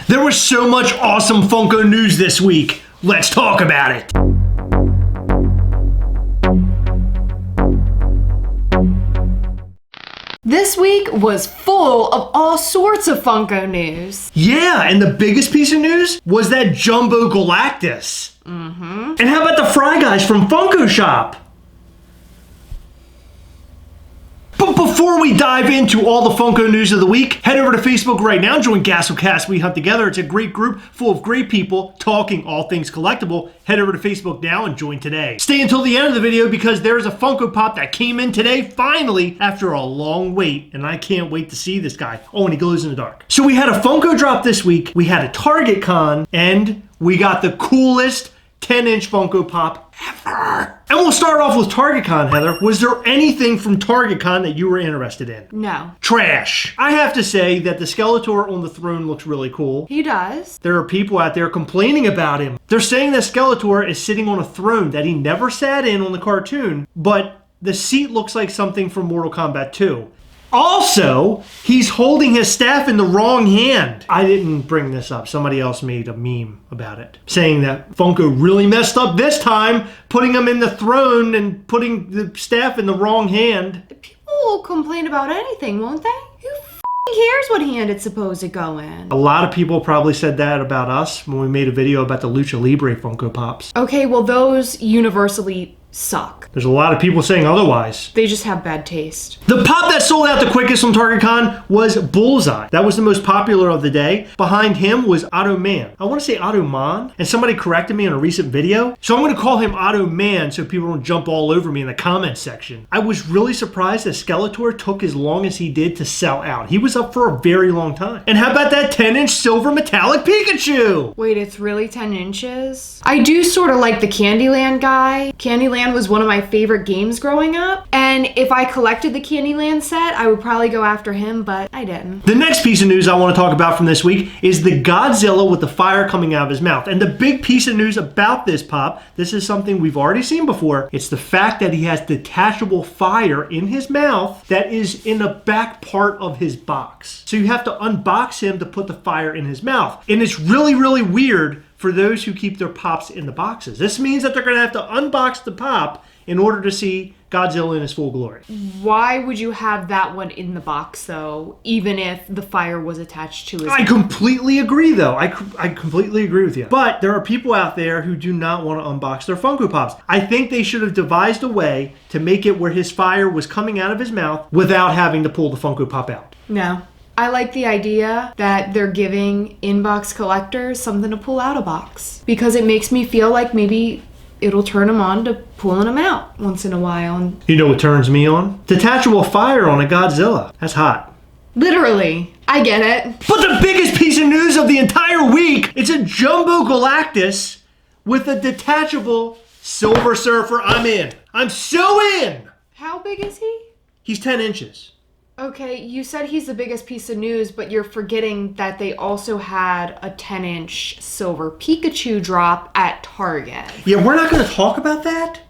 There was so much awesome Funko news this week. Let's talk about it. This week was full of all sorts of Funko news. Yeah, and the biggest piece of news was that Jumbo Galactus. And how about the Fry Guys from Funko Shop? But before we dive into all the Funko news of the week, head over to Facebook right now, join Gastlecast, We Hunt Together. It's a great group full of great people talking all things collectible. Head over to Facebook now and join today. Stay until the end of the video because there's a Funko Pop that came in today, finally, after a long wait, and I can't wait to see this guy. Oh, and he glows in the dark. So we had a Funko drop this week, we had a Target Con, and we got the coolest 10-inch Funko Pop ever. And we'll start off with Target Con, Heather. Was there anything from Target Con that you were interested in? No. Trash. I have to say that the Skeletor on the throne looks really cool. He does. There are people out there complaining about him. They're saying that Skeletor is sitting on a throne that he never sat in on the cartoon, but the seat looks like something from Mortal Kombat 2. Also, he's holding his staff in the wrong hand. I didn't bring this up. Somebody else made a meme about it, saying that Funko really messed up this time, putting him in the throne and putting the staff in the wrong hand. People will complain about anything, won't they? Who cares what hand it's supposed to go in? A lot of people probably said that about us when we made a video about the Lucha Libre Funko Pops. Okay, well those universally suck. There's a lot of people saying otherwise. They just have bad taste. The pop that sold out the quickest from Target Con was Bullseye. That was the most popular of the day. Behind him was Otto Man. I want to say Otto Man, and somebody corrected me in a recent video. So I'm going to call him Otto Man so people don't jump all over me in the comments section. I was really surprised that Skeletor took as long as he did to sell out. He was up for a very long time. And how about that 10-inch silver metallic Pikachu? Wait, it's really 10 inches? I do sort of like the Candyland guy. Candyland was one of my favorite games growing up, and if I collected the Candyland set, I would probably go after him, but I didn't. The next piece of news I want to talk about from this week is the Godzilla with the fire coming out of his mouth. And the big piece of news about this pop, this is something we've already seen before, it's the fact that he has detachable fire in his mouth that is in the back part of his box. So you have to unbox him to put the fire in his mouth. And it's really, really weird for those who keep their pops in the boxes. This means that they're going to have to unbox the pop in order to see Godzilla in his full glory. Why would you have that one in the box, though, even if the fire was attached to his I completely agree, though. I completely agree with you. But there are people out there who do not want to unbox their Funko Pops. I think they should have devised a way to make it where his fire was coming out of his mouth without having to pull the Funko Pop out. No. I like the idea that they're giving inbox collectors something to pull out a box, because it makes me feel like maybe it'll turn them on to pulling them out once in a while. And you know what turns me on? Detachable fire on a Godzilla. That's hot. Literally. I get it. But the biggest piece of news of the entire week, it's a Jumbo Galactus with a detachable Silver Surfer. I'm in. I'm so in. How big is he? He's 10 inches. Okay, you said he's the biggest piece of news, but you're forgetting that they also had a 10-inch silver Pikachu drop at Target. Yeah, we're not going to talk about that?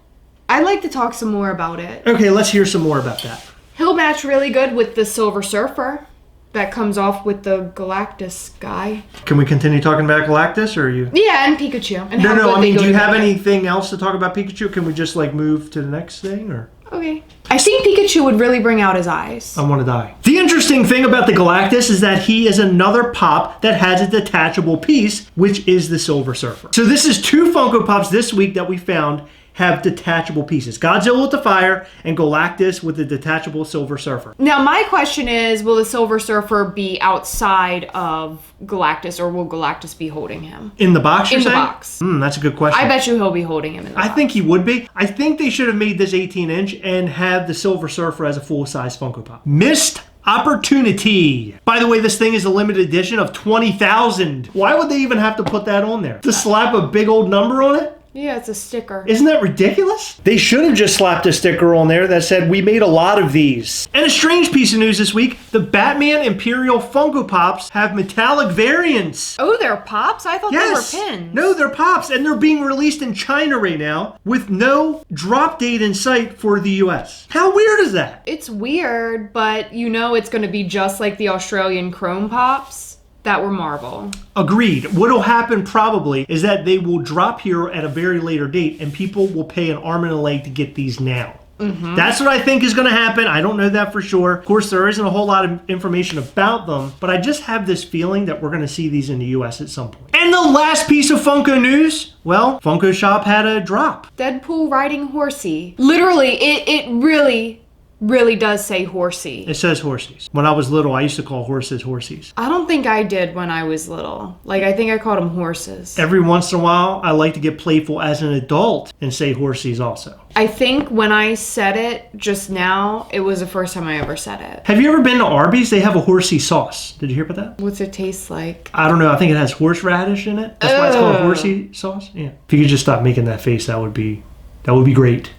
I'd like to talk some more about it. Okay, let's hear some more about that. He'll match really good with the Silver Surfer that comes off with the Galactus guy. Can we continue talking about Galactus, or are you... Yeah, and Pikachu. And no, I mean, do you have anything else to talk about Pikachu? Can we just, like, move to the next thing, or... Okay. I think Pikachu would really bring out his eyes. I want to die. The interesting thing about the Galactus is that he is another pop that has a detachable piece, which is the Silver Surfer. So this is two Funko Pops this week that we found have detachable pieces. Godzilla with the fire and Galactus with the detachable Silver Surfer. Now my question is, will the Silver Surfer be outside of Galactus, or will Galactus be holding him? In the box, you're saying? In the box. That's a good question. I bet you he'll be holding him in the box. I think he would be. I think they should have made this 18-inch and have the Silver Surfer as a full-size Funko Pop. Missed opportunity. By the way, this thing is a limited edition of 20,000. Why would they even have to put that on there? To slap a big old number on it? Yeah, it's a sticker. Isn't that ridiculous? They should have just slapped a sticker on there that said, we made a lot of these. And a strange piece of news this week, the Batman Imperial Funko Pops have metallic variants. Oh, they're pops? I thought they were pins. No, they're pops, and they're being released in China right now with no drop date in sight for the US. How weird is that? It's weird, but you know it's going to be just like the Australian Chrome Pops that were Marvel. Agreed. What'll happen probably is that they will drop here at a very later date and people will pay an arm and a leg to get these now. That's what I think is going to happen. I don't know that for sure. Of course, there isn't a whole lot of information about them, but I just have this feeling that we're going to see these in the US at some point. And the last piece of Funko news, well, Funko Shop had a drop. Deadpool riding Horsey. Literally, it really does say Horsey. It says Horsies. When I was little, I used to call horses Horsies. I don't think I did when I was little. Like, I think I called them horses. Every once in a while, I like to get playful as an adult and say Horsies also. I think when I said it just now, it was the first time I ever said it. Have you ever been to Arby's? They have a horsey sauce. Did you hear about that? What's it taste like? I don't know. I think it has horseradish in it. That's why it's called horsey sauce. Yeah. If you could just stop making that face, that would be great.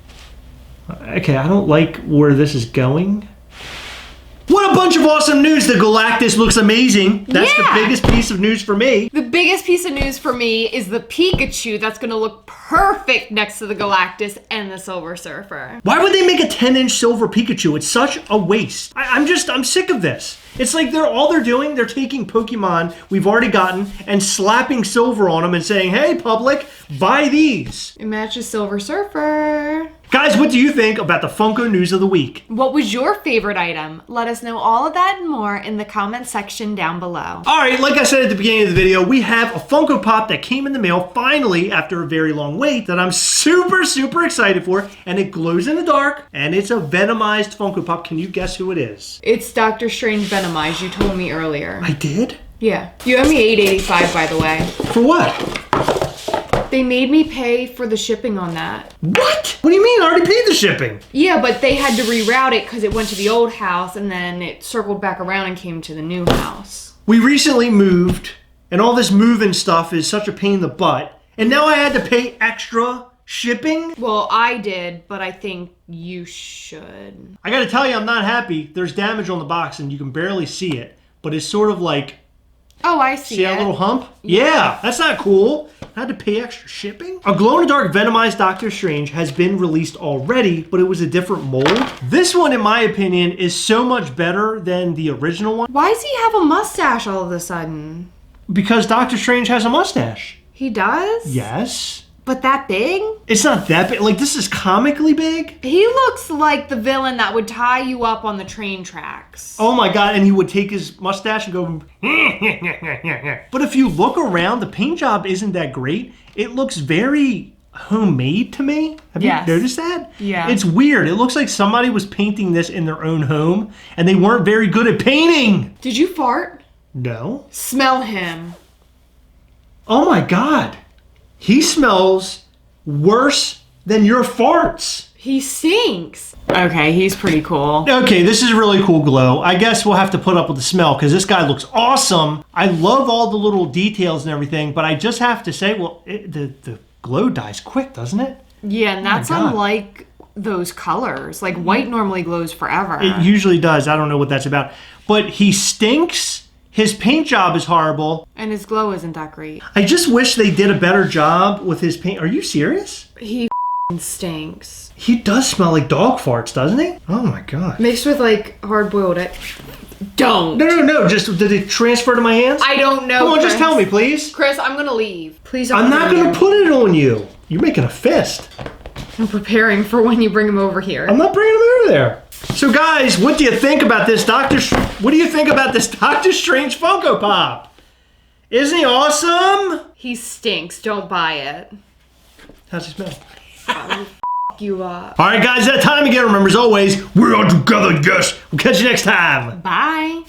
Okay, I don't like where this is going. What a bunch of awesome news. The Galactus looks amazing. That's the biggest piece of news for me. The biggest piece of news for me is the Pikachu that's going to look perfect next to the Galactus and the Silver Surfer. Why would they make a 10-inch silver Pikachu? It's such a waste. I'm sick of this. It's like they're doing, they're taking Pokemon we've already gotten and slapping silver on them and saying, hey, public, buy these. It matches Silver Surfer. Guys, what do you think about the Funko News of the Week? What was your favorite item? Let us know all of that and more in the comment section down below. All right, like I said at the beginning of the video, we have a Funko Pop that came in the mail finally after a very long wait that I'm super, super excited for, and it glows in the dark, and it's a Venomized Funko Pop. Can you guess who it is? It's Dr. Strange Venomized. You told me earlier. I did? Yeah. You owe me $8.85, by the way. For what? They made me pay for the shipping on that. What? What do you mean? I already paid the shipping. Yeah, but they had to reroute it because it went to the old house and then it circled back around and came to the new house. We recently moved, and all this moving stuff is such a pain in the butt. And now I had to pay extra shipping? Well, I did, but I think you should. I gotta tell you, I'm not happy. There's damage on the box and you can barely see it, but it's sort of like... Oh, I see that little hump? Yeah, that's not cool. I had to pay extra shipping. A glow-in-the-dark Venomized Doctor Strange has been released already, but it was a different mold. This one, in my opinion, is so much better than the original one. Why does he have a mustache all of a sudden? Because Doctor Strange has a mustache. He does? Yes. But that big? It's not that big. Like, this is comically big. He looks like the villain that would tie you up on the train tracks. Oh my god, and he would take his mustache and go... But if you look around, the paint job isn't that great. It looks very homemade to me. Have you noticed that? Yeah. It's weird. It looks like somebody was painting this in their own home, and they weren't very good at painting. Did you fart? No. Smell him. Oh my god. He smells worse than your farts. He stinks. Okay, he's pretty cool. Okay, this is a really cool glow. I guess we'll have to put up with the smell because this guy looks awesome. I love all the little details and everything, but I just have to say, well, the glow dies quick, doesn't it? Yeah, and that's unlike those colors. Like, white normally glows forever. It usually does. I don't know what that's about. But he stinks. His paint job is horrible. And his glow isn't that great. I just wish they did a better job with his paint. Are you serious? He stinks. He does smell like dog farts, doesn't he? Oh my god. Mixed with like hard-boiled egg. Don't. No. Just did it transfer to my hands? I don't know. Come on, Chris. just tell me, please. Chris, I'm gonna leave. Please don't. I'm not gonna put it on you. You're making a fist. I'm preparing for when you bring him over here. I'm not bringing him over there. So guys, what do you think about this Doctor Strange Funko Pop? Isn't he awesome? He stinks. Don't buy it. How's he smell? I'll you up. All right, guys, that time again. Remember, as always, we're all together, yes. We'll catch you next time. Bye.